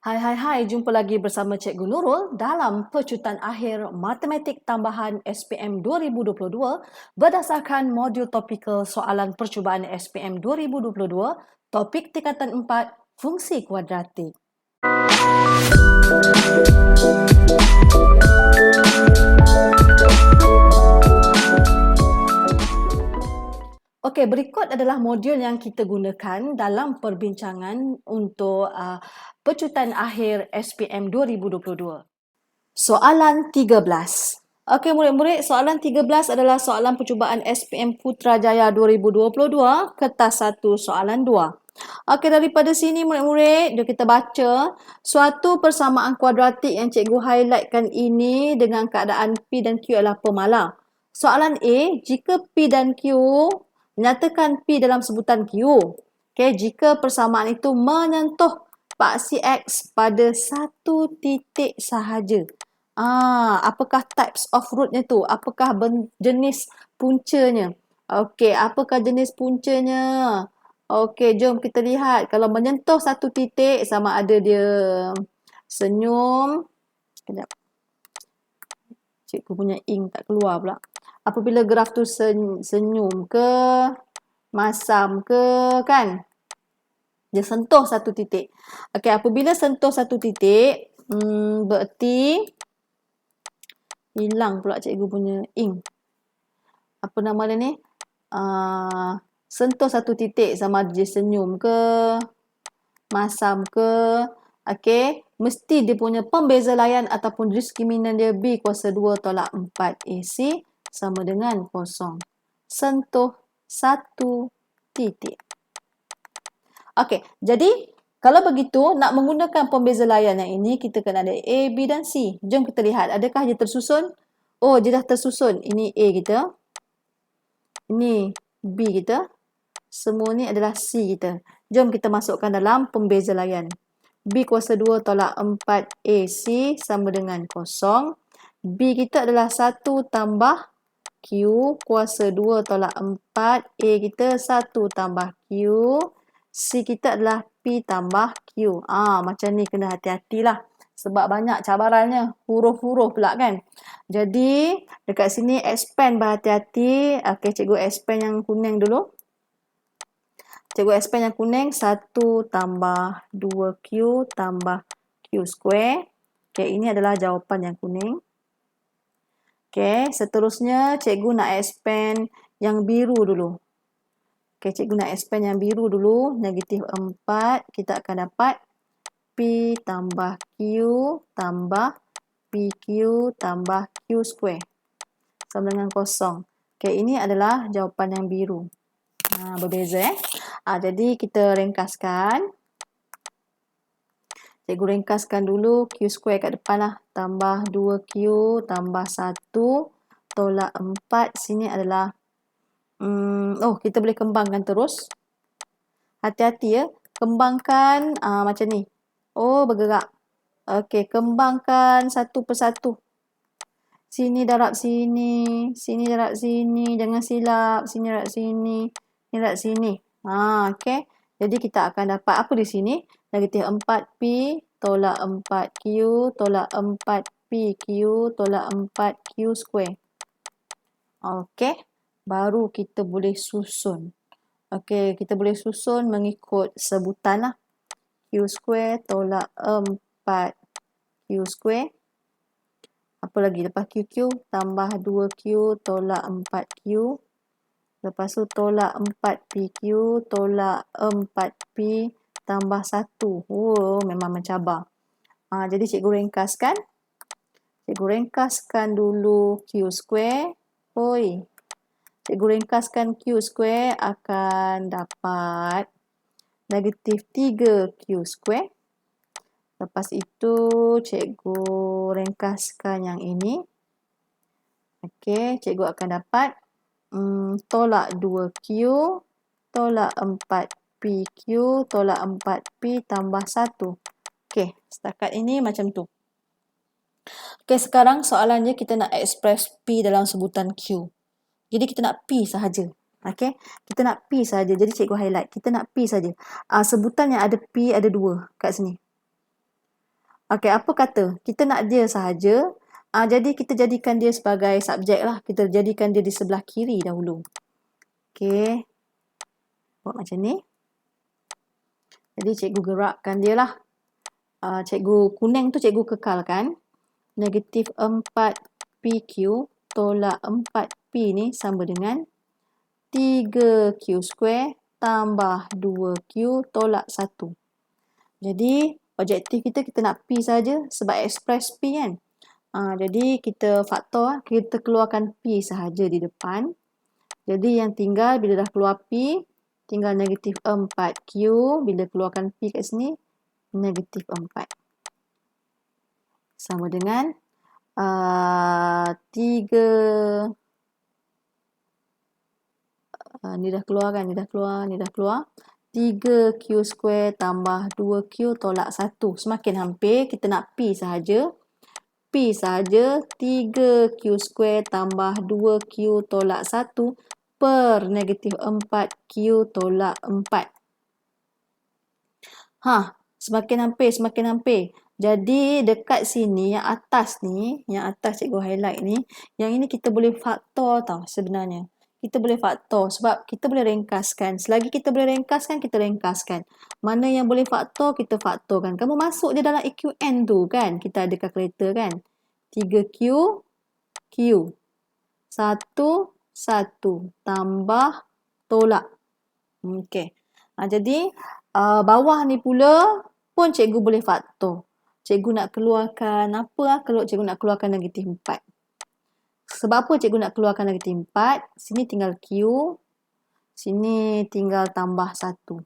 Hai hai hai, jumpa lagi bersama Cikgu Nurul dalam pecutan akhir Matematik Tambahan SPM 2022 berdasarkan modul topikal soalan percubaan SPM 2022, topik tingkatan 4, fungsi kuadratik. Okey, berikut adalah modul yang kita gunakan dalam perbincangan untuk pecutan akhir SPM 2022. Soalan 13. Okey murid-murid, soalan 13 adalah soalan percubaan SPM Putrajaya 2022, kertas 1 soalan 2. Okey, daripada sini murid-murid, jom kita baca suatu persamaan kuadratik yang cikgu highlightkan ini dengan keadaan P dan Q adalah pemalar. Soalan A, jika P dan Q, nyatakan P dalam sebutan Q. Okey, jika persamaan itu menyentuh paksi X pada satu titik sahaja. Apakah types of rootnya tu? Apakah jenis puncanya? Okey, apakah jenis puncanya? Okey, jom kita lihat. Kalau menyentuh satu titik, sama ada dia senyum. Sekejap. Cikgu punya ink tak keluar pula. Apabila graf tu senyum ke, masam ke, kan? Dia sentuh satu titik. Okey, apabila sentuh satu titik, bererti hilang pula cikgu punya ink. Apa nama dia ni? Sentuh satu titik, sama ada dia senyum ke, masam ke. Okey, mesti dia punya pembeza layan ataupun diskriminan dia B kuasa 2 tolak 4 AC sama dengan kosong. Sentuh satu titik. Okey, jadi kalau begitu nak menggunakan pembeza layan yang ini, kita kena ada A, B dan C. Jom kita lihat, adakah dia tersusun? Oh, dia dah tersusun. Ini A kita. Ini B kita. Semua ni adalah C kita. Jom kita masukkan dalam pembeza layan. B kuasa 2 tolak 4 AC sama dengan kosong. B kita adalah 1 tambah Q kuasa 2 tolak 4. A kita 1 tambah Q. C kita adalah P tambah Q. Macam ni kena hati-hatilah. Sebab banyak cabarannya. Huruf-huruf pula kan. Jadi, dekat sini expand berhati-hati. Okey, cikgu expand yang kuning dulu. Cikgu expand yang kuning. 1 tambah 2Q tambah Q square. Okey, ini adalah jawapan yang kuning. Okey, seterusnya cikgu nak expand yang biru dulu. Okey, cikgu nak expand yang biru dulu. Negatif 4. Kita akan dapat P tambah Q tambah PQ tambah Q square. Sama dengan kosong. Okey, ini adalah jawapan yang biru. Berbeza jadi kita ringkaskan. Cikgu ringkaskan dulu Q square kat depan lah. Tambah 2Q tambah 1 tolak 4. Sini adalah kita boleh kembangkan terus. Hati-hati ya. Kembangkan macam ni. Oh, bergerak. Okey, kembangkan satu persatu. Sini darab sini. Sini darab sini. Jangan silap. Sini darab sini. Sini darab sini. Okey. Jadi kita akan dapat apa di sini? Negatif 4P tolak 4Q tolak 4PQ tolak 4Q square. Okey. Baru kita boleh susun. Okey, kita boleh susun mengikut sebutan lah. Q square tolak 4Q square. Apa lagi? Lepas QQ tambah 2Q tolak 4Q. Lepas tu tolak 4PQ tolak 4P tambah 1. Oh, memang mencabar. Jadi cikgu ringkaskan. Cikgu ringkaskan dulu Q square. Oi. Cikgu ringkaskan Q square akan dapat negatif 3Q square. Lepas itu cikgu ringkaskan yang ini. Okey, cikgu akan dapat tolak 2Q tolak 4PQ tolak 4P tambah 1. Okey, setakat ini macam tu. Okey, sekarang soalannya kita nak express P dalam sebutan Q. Jadi kita nak P sahaja. Okey, kita nak P sahaja. Jadi cikgu highlight. Kita nak P sahaja. Sebutan yang ada P ada 2 kat sini. Okey, apa kata? Kita nak dia sahaja. Jadi kita jadikan dia sebagai subjek lah. Kita jadikan dia di sebelah kiri dahulu. Okey. Buat macam ni. Jadi cikgu gerakkan dia lah. Cikgu kuning tu cikgu kekalkan. Negatif 4PQ tolak 4P ni sama dengan 3Q square tambah 2Q tolak 1. Jadi objektif kita nak P saja sebab ekspres P kan. Jadi kita faktor, kita keluarkan P sahaja di depan. Jadi yang tinggal bila dah keluar P, tinggal negatif 4Q. Bila keluarkan P kat sini, negatif 4. Sama dengan 3. Ni dah keluar kan, ni dah keluar. 3Q square tambah 2Q tolak 1. Semakin hampir, kita nak P sahaja. P sahaja 3Q square tambah 2Q tolak 1 per negatif 4Q tolak 4. Semakin hampir. Jadi dekat sini, yang atas cikgu highlight ni, yang ini kita boleh faktor tau sebenarnya. Kita boleh faktor sebab kita boleh ringkaskan. Selagi kita boleh ringkaskan, kita ringkaskan. Mana yang boleh faktor, kita faktorkan. Kamu masuk je dalam EQN tu kan. Kita ada kalkulator kan. 3Q, Q. 1 tambah tolak. Okey. Jadi bawah ni pula pun cikgu boleh faktor. Cikgu nak keluarkan apa? Kalau cikgu nak keluarkan negatif 4. Sebab apa cikgu nak keluarkan negatif 4? Sini tinggal Q. Sini tinggal tambah 1.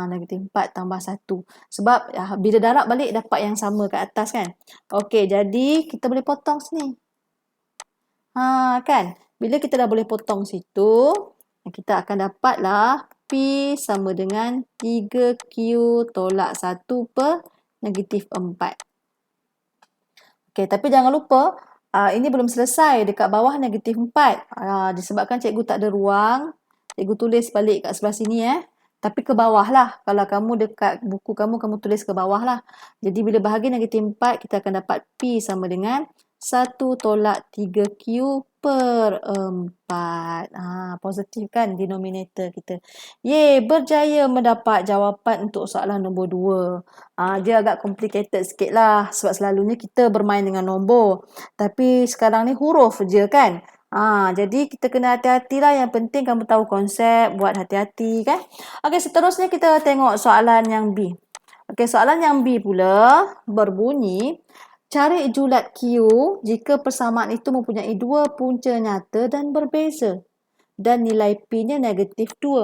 Negatif 4 tambah 1. Sebab bila darab balik dapat yang sama kat atas kan. Okey, jadi kita boleh potong sini. Kan? Bila kita dah boleh potong situ, kita akan dapatlah P sama dengan 3Q tolak 1 per negatif 4. Okey, tapi jangan lupa, ini belum selesai. Dekat bawah negatif 4. Disebabkan cikgu tak ada ruang, cikgu tulis balik kat sebelah sini Tapi ke bawah lah. Kalau kamu dekat buku kamu tulis ke bawah lah. Jadi bila bahagi negatif 4, kita akan dapat P sama dengan 1 tolak 3Q per 4. Positif kan denominator kita. Yeay, berjaya mendapat jawapan untuk soalan nombor 2. Dia agak complicated sikit lah. Sebab selalunya kita bermain dengan nombor. Tapi sekarang ni huruf je kan. Jadi kita kena hati-hatilah. Yang penting kamu tahu konsep, buat hati-hati kan. Okey, seterusnya kita tengok soalan yang B. Okey, soalan yang B pula berbunyi, cari julat Q jika persamaan itu mempunyai dua punca nyata dan berbeza. Dan nilai P-nya negatif 2.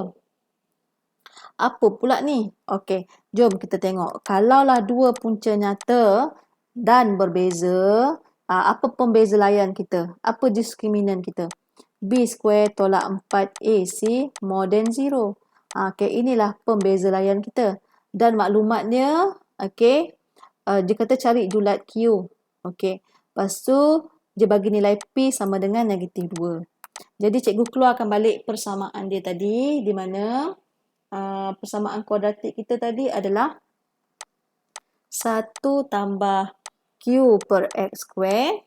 Apa pula ni? Okey, jom kita tengok. Kalaulah dua punca nyata dan berbeza, apa pembeza layan kita? Apa diskriminan kita? B square tolak 4AC more than 0. Okey, inilah pembeza layan kita. Dan maklumatnya, okey, dia kata cari julat Q. Okey, lepas tu dia bagi nilai P sama dengan negatif 2. Jadi cikgu keluarkan balik persamaan dia tadi, di mana persamaan kuadratik kita tadi adalah 1 tambah Q per X square.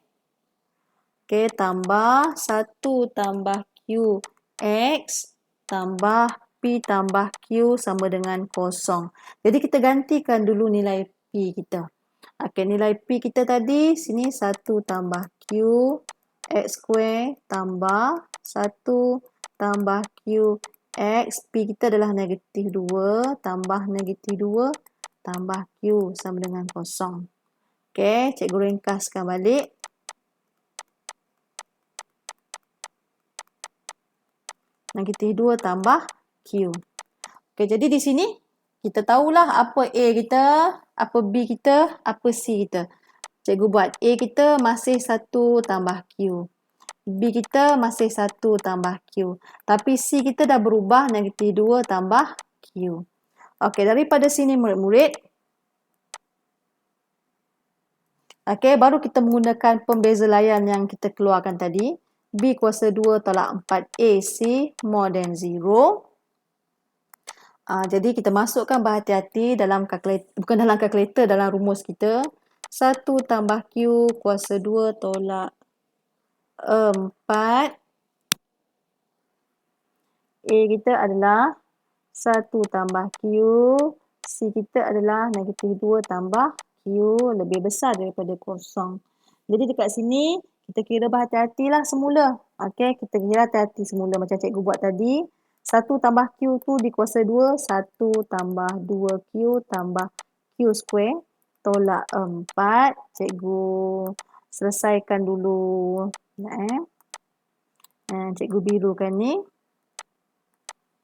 Okey, tambah 1 tambah Q X tambah P tambah Q sama dengan 0. Jadi kita gantikan dulu nilai P kita. Okey, nilai P kita tadi, sini 1 tambah Q X square tambah 1 tambah Q X. P kita adalah negatif 2 tambah negatif 2 tambah Q sama dengan 0. Okey, cikgu ringkaskan balik. Negatif 2 tambah Q. Okey, jadi di sini kita tahulah apa A kita, apa B kita, apa C kita. Cikgu buat A kita masih 1 tambah Q. B kita masih 1 tambah Q. Tapi C kita dah berubah negatif 2 tambah Q. Okey, daripada sini murid-murid. Okey, baru kita menggunakan pembeza layan yang kita keluarkan tadi. B kuasa 2 tolak 4AC more than 0. Jadi kita masukkan berhati-hati dalam kalkulator, bukan dalam kalkulator, dalam rumus kita. 1 tambah Q kuasa 2 tolak 4. A kita adalah 1 tambah Q. C kita adalah negatif 2 tambah Q, lebih besar daripada kosong. Jadi dekat sini kita kira berhati-hatilah semula. Okey, kita kira hati-hati semula macam cikgu buat tadi. 1 tambah Q tu di kuasa 2, 1 tambah 2Q tambah Q square tolak 4. Cikgu selesaikan dulu. Cikgu birukan ni.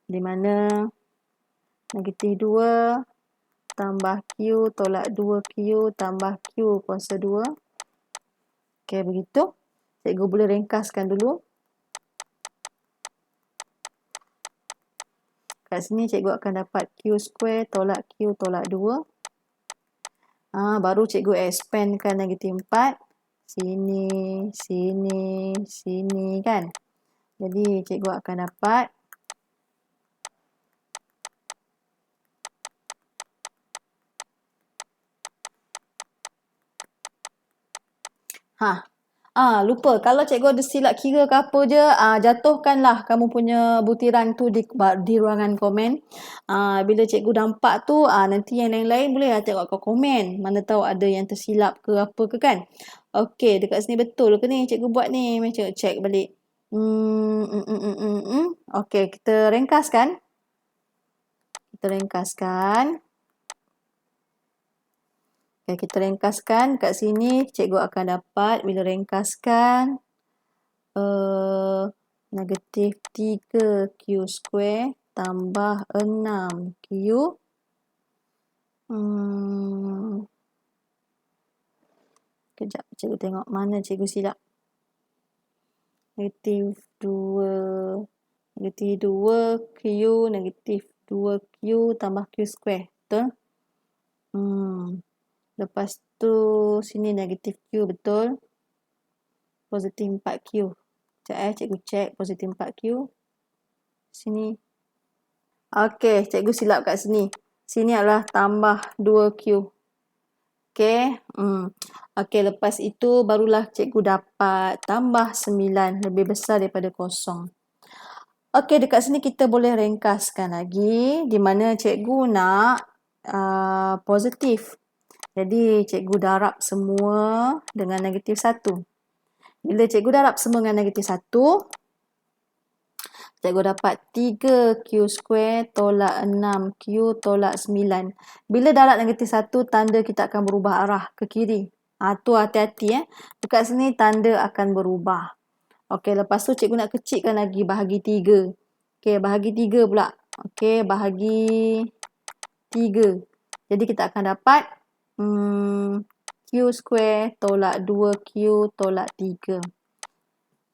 Di mana negatif 2 tambah Q tolak 2Q tambah Q kuasa 2. Okey, begitu. Cikgu boleh ringkaskan dulu. Kat sini cikgu akan dapat Q square tolak Q tolak 2. Baru cikgu expandkan negatif 4. Sini, sini, sini kan. Jadi cikgu akan dapat lupa. Kalau cikgu ada silap kira ke apa je, jatuhkanlah kamu punya butiran tu di ruangan komen. Bila cikgu nampak tu, nanti yang lain-lain boleh lah cikgu akan komen. Mana tahu ada yang tersilap ke apa ke kan. Okey, dekat sini betul ke ni cikgu buat ni? Macam cek balik. Okey, kita ringkaskan. Okay, kita ringkaskan kat sini. Cikgu akan dapat bila ringkaskan negatif 3Q square tambah 6Q. Kejap, cikgu tengok mana cikgu silap. Negatif 2Q negatif 2Q tambah Q square. Betul? Lepas tu sini negatif Q, betul? Positif 4Q. Sekejap cikgu cek positif 4Q. Sini. Okey, cikgu silap kat sini. Sini adalah tambah 2Q. Okey. Okey, lepas itu barulah cikgu dapat tambah 9, lebih besar daripada kosong. Okey, dekat sini kita boleh ringkaskan lagi. Di mana cikgu nak positif. Jadi, cikgu darab semua dengan negatif 1. Bila cikgu darab semua dengan negatif 1, cikgu dapat 3Q square tolak 6Q tolak 9. Bila darab negatif 1, tanda kita akan berubah arah ke kiri. Tu hati-hati. Dekat sini tanda akan berubah. Okey, lepas tu cikgu nak kecilkan lagi bahagi 3. Okey, bahagi 3 pula. Okey, bahagi 3. Jadi, kita akan dapat Q square tolak 2Q tolak 3.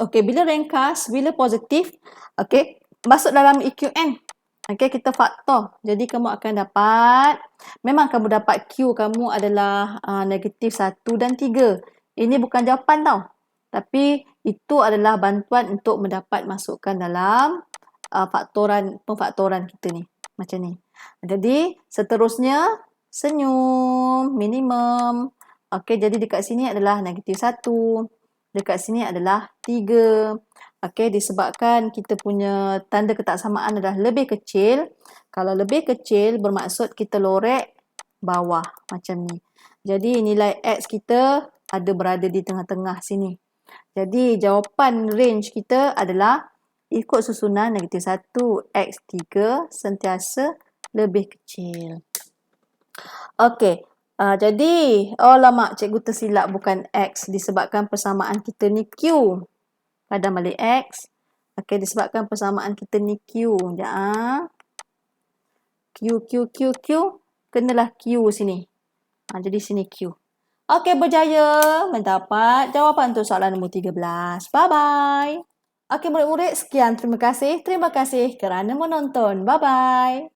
Okey, bila ringkas, bila positif, okey, masuk dalam EQN. Okey, kita faktor. Jadi, kamu akan dapat, memang kamu dapat Q kamu adalah negatif 1 dan 3. Ini bukan jawapan tau. Tapi, itu adalah bantuan untuk mendapat masukkan dalam pemfaktoran kita ni. Macam ni. Jadi, seterusnya, senyum, minimum. Okey, jadi dekat sini adalah negatif 1. Dekat sini adalah 3. Okey, disebabkan kita punya tanda ketaksamaan adalah lebih kecil. Kalau lebih kecil, bermaksud kita lorek bawah. Macam ni. Jadi, nilai X kita ada berada di tengah-tengah sini. Jadi, jawapan range kita adalah ikut susunan negatif 1, X3 sentiasa lebih kecil. Okey. Jadi, alamak, cikgu tersilap bukan X disebabkan persamaan kita ni Q. Padam balik X. Okey, disebabkan persamaan kita ni Q. Q. Kenalah Q sini. Jadi, sini Q. Okey, berjaya mendapat jawapan untuk soalan nombor 13. Bye-bye. Okey, murid-murid, sekian. Terima kasih. Terima kasih kerana menonton. Bye-bye.